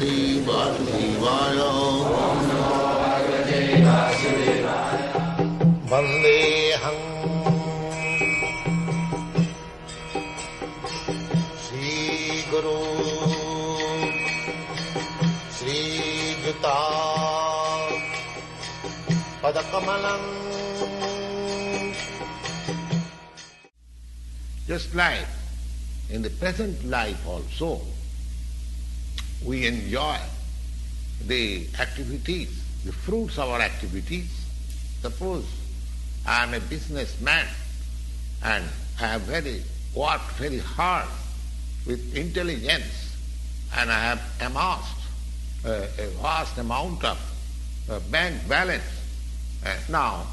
Parvati Vasudevaya. Vandeham Sri Guru Sri Juta Padakamalam. Just like in the present life also, we enjoy the activities, the fruits of our activities. Suppose I am a businessman and I have worked very hard with intelligence and I have amassed a vast amount of bank balance. Now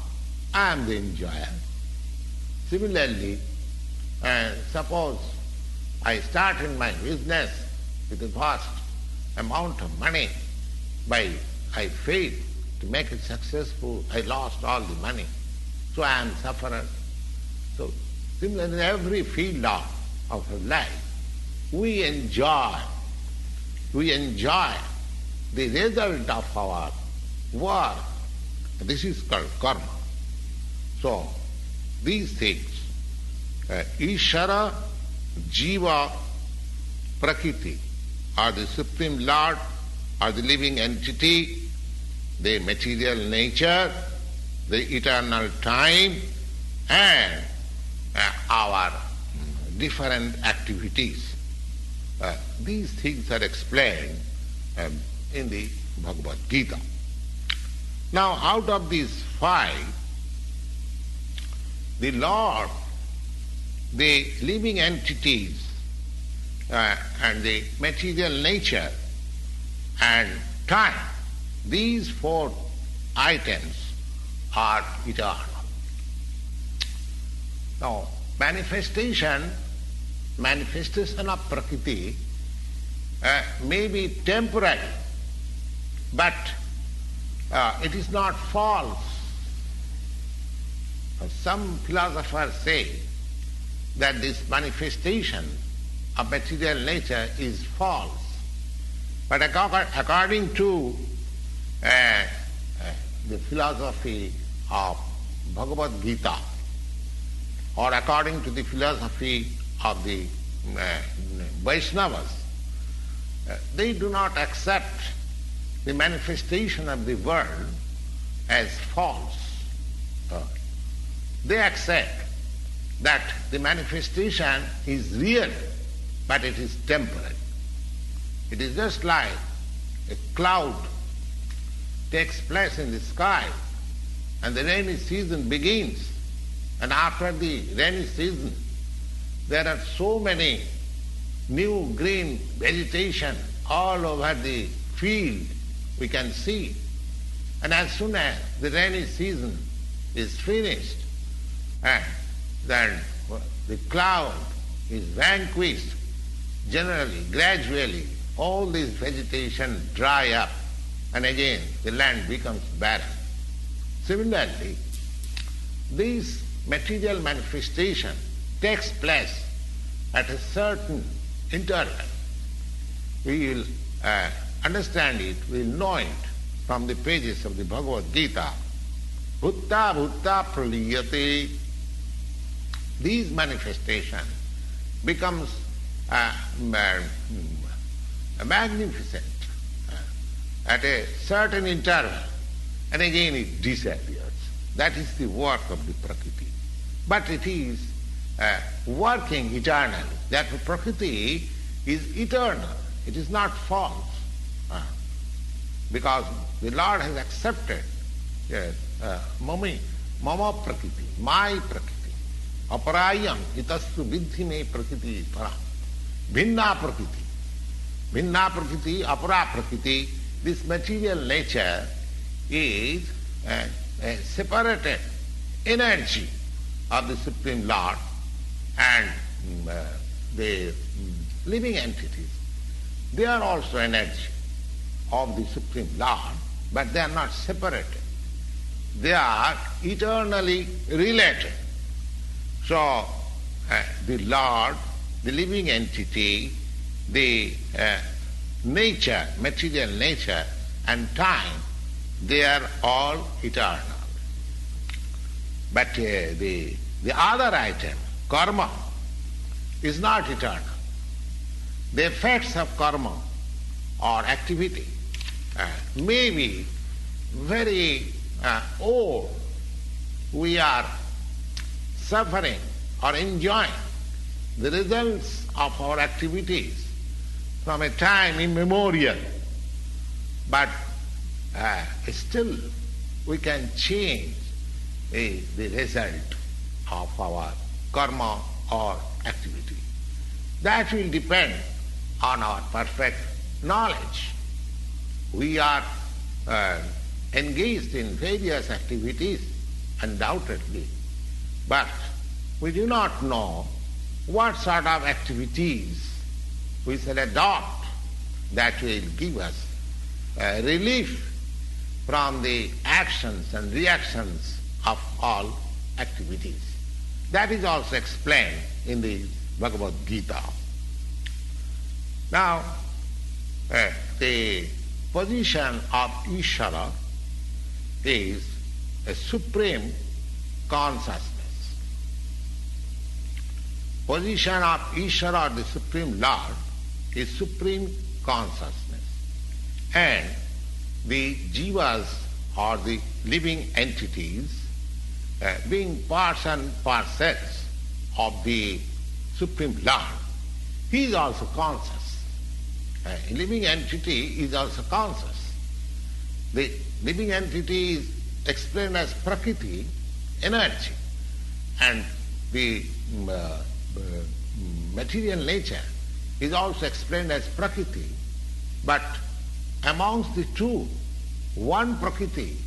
I am the enjoyer. Similarly, suppose I start in my business with a vast amount of money, I failed to make it successful, I lost all the money, so I am sufferer. So similarly in every field of our life, we enjoy the result of our work. This is called karma. So these things, Ishvara, Jiva, Prakriti, are the Supreme Lord, are the living entity, the material nature, the eternal time, and our different activities. These things are explained in the Bhagavad Gita. Now, out of these five, the Lord, the living entities, and the material nature and time, these four items are eternal. Now, manifestation of Prakriti may be temporary, but it is not false. Some philosophers say that this manifestation of material nature is false. But according to the philosophy of Bhagavad Gita, or according to the philosophy of the Vaishnavas, they do not accept the manifestation of the world as false. They accept that the manifestation is real, but it is temporary. It is just like a cloud takes place in the sky and the rainy season begins, and after the rainy season there are so many new green vegetation all over the field we can see. And as soon as the rainy season is finished, and then the cloud is vanquished, generally, gradually, all this vegetation dry up, and again the land becomes barren. Similarly, this material manifestation takes place at a certain interval. We will understand it, we will know it from the pages of the Bhagavad Gita. Bhutta bhutta praliyate. These manifestation becomes magnificent at a certain interval, and again it disappears. That is the work of the Prakriti. But it is working eternally. That Prakriti is eternal. It is not false. Because the Lord has accepted mama Prakriti, my Prakriti. Aparayam itastu vidhi me Prakriti para. Bhinna Prakriti. Bhinna Prakriti, apara Prakriti. This material nature is a separated energy of the Supreme Lord, and the living entities, they are also energy of the Supreme Lord, but they are not separated. They are eternally related. So the Lord, the living entity, the nature, material nature and time, they are all eternal. But the other item, karma, is not eternal. The effects of karma or activity may be very old. We are suffering or enjoying the results of our activities from a time immemorial. But still we can change the result of our karma or activity. That will depend on our perfect knowledge. We are engaged in various activities, undoubtedly, but we do not know what sort of activities we shall adopt that will give us relief from the actions and reactions of all activities. That is also explained in the Bhagavad Gita. Now, the position of Ishvara is a supreme consciousness. Position of Ishvara, the Supreme Lord, is supreme consciousness. And the jivas or the living entities, being parts and parcels of the Supreme Lord, he is also conscious. A living entity is also conscious. The living entity is explained as Prakriti, energy, and the material nature is also explained as Prakriti. But amongst the two, one Prakriti,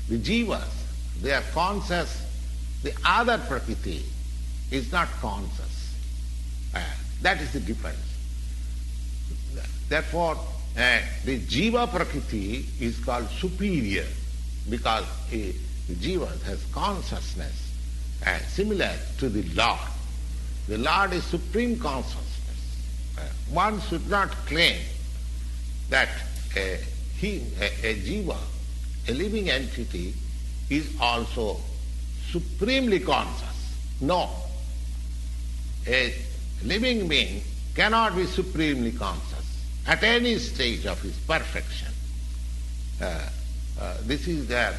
the jivas, they are conscious, the other Prakriti is not conscious. That is the difference. Therefore, the jiva Prakriti is called superior because the jiva has consciousness similar to the Lord. The Lord is supreme consciousness. One should not claim that a jiva, a living entity, is also supremely conscious. No. A living being cannot be supremely conscious at any stage of his perfection. This is a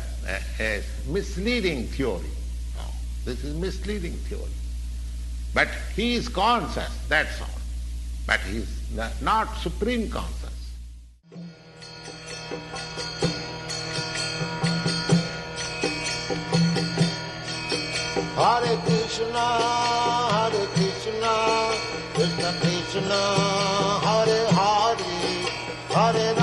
misleading theory. No, this is misleading theory. But he is conscious, that's all. But he is not supreme conscious. Hare Krishna, Krishna Krishna, Hare Hare, Hare